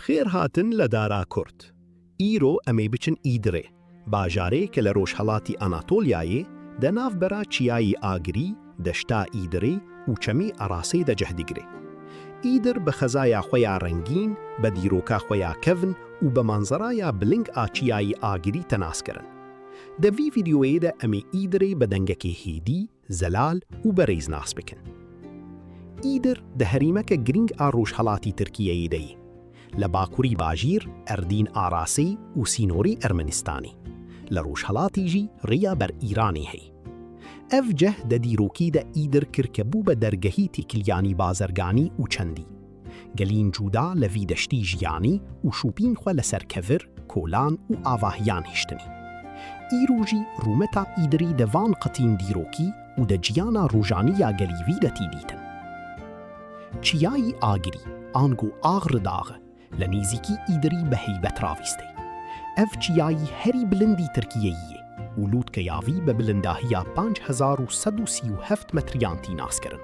خێر هاتن لە دارا کورد. ئیرۆ ئەمەی بچن ئیدرێ، باژارەیە کە لە ڕۆژهەڵاتی ئەناتۆلیایێ دەناوبەرە چیایی ئاگری، دەشتا ئیدرێ و چەمی ئەڕاسەی دەجەهدیگرێ. ئیدر بە خەزایە خۆیان ڕەنگین، بە دیرۆکا خۆیان کەڤن و بە مانزەرایە بلنگ ئاچیایی ئاگری تەناسکردن. دەڤی ڤیدیۆیەدا ئەمێ ئیدرێ بە دەنگەکێ هێدی، زەلال و بەڕێز ناس بکەن. ئیدر دە هەریمەکە گرنگ ئا ڕۆژهەڵاتی ترکیەیە دەیە. لە باکووری باژیر ئەردین ئاراسەی و سینۆری ئەرمەنیستانی. لە ڕۆژهەڵاتیژی ڕیا بەر ئیرانی هەیە. ئەف جەه دە دیرۆکیدا ئیدر کردکە بوو بە دەرگەهی تێکلیانی بازرگانی و چەندی. گەلین جوودا لە ڤی دەشتی ژیانی و شوپین خۆ لەسەر کەڤر، کۆلان و ئاڤاهیان هیشتنی. ئیروژی ڕوومەتا ئیدری دەڤان قەتین دیرۆکی و دە جیانا ڕۆژانییا گەلیڤی دەتی دیتن. چیایی ئاگری، ئانگۆ ئاغڕداغە لە نێزیکی ئیدری بە هەیبەت ڕاویستەی. ئەف چیایی هەری بلندی ترکیەییە و لووتکە یاڤی بە بلنداهیە 5137 مەتریانتی ناسکردن.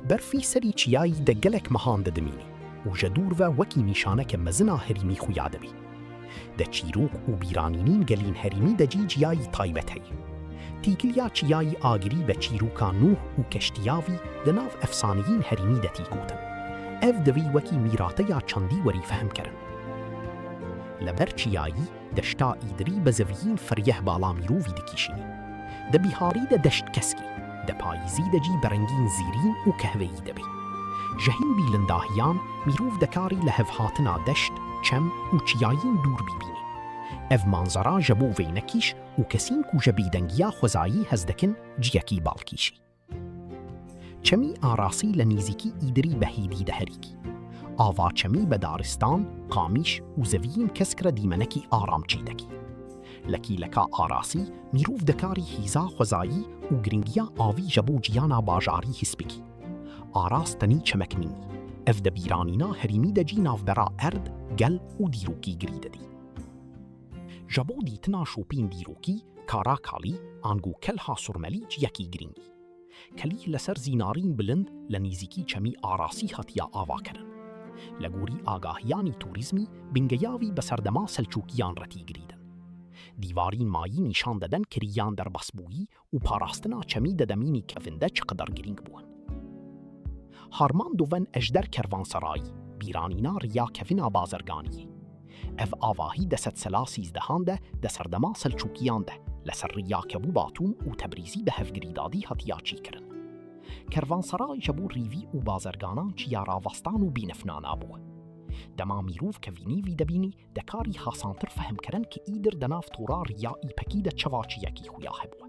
بەرفی سەری چیایی دە گەلێک مەهان دەدەمینی و ژە دوورڤە وەکی نیشانەکە مەزنا هەریمی خویا دەبی. دە چیرۆک و بیرانینین گەلین هەریمی دەجی جیایی تایبەت هەیە. تیکلیا چیایی ئاگری بە چیرۆکا نوح و کەشتیاوی دەناو ئەفسانەیین هەریمی دەتی گوتن. ئەف دەوی وەکی میراتەیە چەندی وەری فەهمکردن. لەبەر چیایی دەشتا ئیدری بە زەڤیین فەریەه باڵا میرۆڤی دەکیشینی. دە بیهاری دە دەشت کەسکی، دە پاییزی دەجی بەرەنگین زیرین و کەهوەیی دەبی. ژەهین بیلنداهیان میرۆڤ دەکاری لە هەڤهاتنا دەشت، چەم و چیایین دوور بیبینی. ئەف مانزەرا ژە بۆ ڤەینەکیش و کەسین کو ژە بیدەنگیا خۆزایی هەز دەکن جیەکی باڵکیشی. چەمی ئاراسی لە نێزیکی ئیدری بە هێدی دەهەریکی. ئاوا چەمی بە دارستان، قامیش و زەڤیین کەسکرە دیمەنەکی ئارامچی دەکی. لەکیلەکا ئاراسی میرۆڤ دەکاری هیزا خۆزایی و گرنگیا ئاوی ژە بۆ جیانا باژاری هیسپکی. ئاراستنی چەمەکمینی، ئەف دە بیرانینا هەریمی دەجی ناوبەرا ئەرد، گەل و دیرۆکی گری دەدی. ژە بۆ دیتنا شوپین دیرۆکی، کارا کاڵی ئانگۆ کەلها سوورمەلی جیەکی گرنگی. کەلی لەسەر زینارین بلند لە نێزیکی چەمی ئاراسی هاتیە ئاواکردن. لە گۆری ئاگاهیانی توریزمی بنگەیاوی بە سەردەما سەلجووکیان ڕەتی گریدن. دیوارین مایی نیشان دەدەن کریان دەربەسبوویی و پاراستنا چەمی دەدەمینی کەڤندە چقدر گرنگ بوون. هارمان دوڤەن ئەژدەر کەروانسەرایی، بیرانینا ڕیا کەڤنا بازرگانیە. ئەف ئاواهی دە سەد سەلا سیزدەهاندە دە سەردەما سەلجووکیاندە لەسەر ڕیاکەبوو باتوم و تەبریزی بە هەڤگریدادی هەتیاچی کردن. کەروانسەرای ژە بۆ ڕیڤی و بازرگانان چیا ڕاوەستان و بینەفنانا بووە. دەما میرۆڤ کە ڤینیڤی دەبینی دەکاری هاسانتر فەهمکردن کە ئیدر دەناو تۆڕا ڕیا ئیپەکی دە چەواچیەکی خویا هەبووە.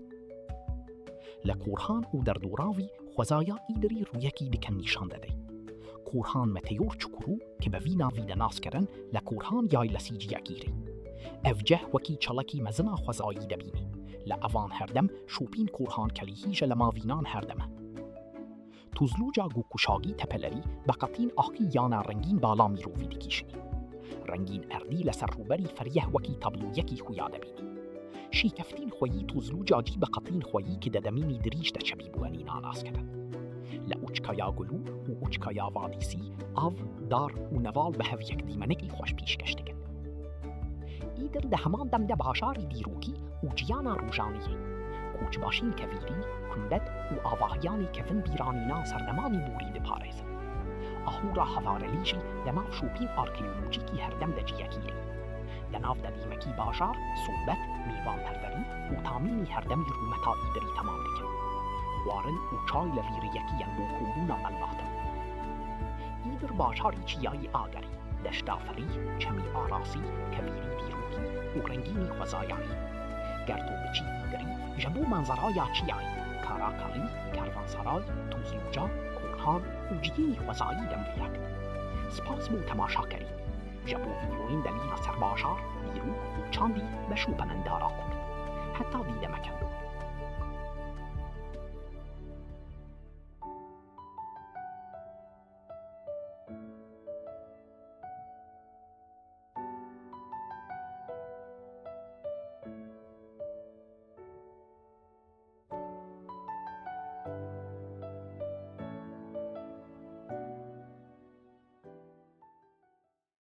لە کۆرهان و دەردۆراوی خۆزایە ئیدری ڕوویەکی دکەن نیشان دەدەی. کۆرهان مەتەیۆر چکورو کە بە ڤی ناوی دەناسکردن لە کۆرهان یای لە سیجیەکیری. ئەف جەه وەکی چەڵەکی مەزنا خۆزایی دەبینی. لە ئەڤان هەردەم شوپین کۆرهان کەلیهیژە لە ماڤینان هەردەمە. توزلوجا گوکوشاگی تەپەلەری بە قەتین ئاقی یانا ڕەنگین باڵا میرۆڤی دەکیشنی. ڕەنگین ئەردی لەسەر ڕووبەری فەریەه وەکی تەبلوویەکی خویا دەبینی. شیکەفتین خۆیی توزلوجاجی بە قەتین خۆیی کە دەدەمینی دریش دەچەبی بووەنی ناناسکردن. لە ئوچکایا گولو و ئوچکایا ڤادیسی ئاڤ، دار و نەڤاڵ بە هەڤیەک دیمەنێکی خۆش پیشکەش دەکەن. ئیدر دە هەمان دەمدە باژاری دیرۆکی و جیانا ڕۆژانیە. کوچباشین کەڤیری، کوندەت و ئاڤاهیانی کەڤن بیرانینا سەردەمانی بووری دەپارێزن. ئاهورا هەڤارەلیژی دەناو شوپین ئارکیۆلۆجیکی هەردەم دەجیەکیری. دەناو دەدیمەکی باژار، سۆبەت، میوان پەروەری و تامینی هەردەمی ڕوومەتا ئیدری تەمام دەکەن. خوارن و چای لە ڤیرەیەکیان بۆ کۆبوونا مەلماتن. ئیدر باژاری چیایی ئاگەری، دەشتا فەری، چەمی ئاراسی، کەڤیری دیرۆکی و ڕەنگینی خۆزایایی. گەردۆ بچی ئیدری ژە بۆ مانزەرایە چیایی، کاراکاڵی، کەروانسەرای، توزلوجا، کۆرهان و جیێنی خۆزایی دەمڤەیەک. سپاس بۆ تەماشاکەری. ژە بۆ ڤیدیۆین دەلینا سەر باژار، دیرۆک و چاندی بە شوپەنەندارا کورد. هەتا دیدەمەکەن.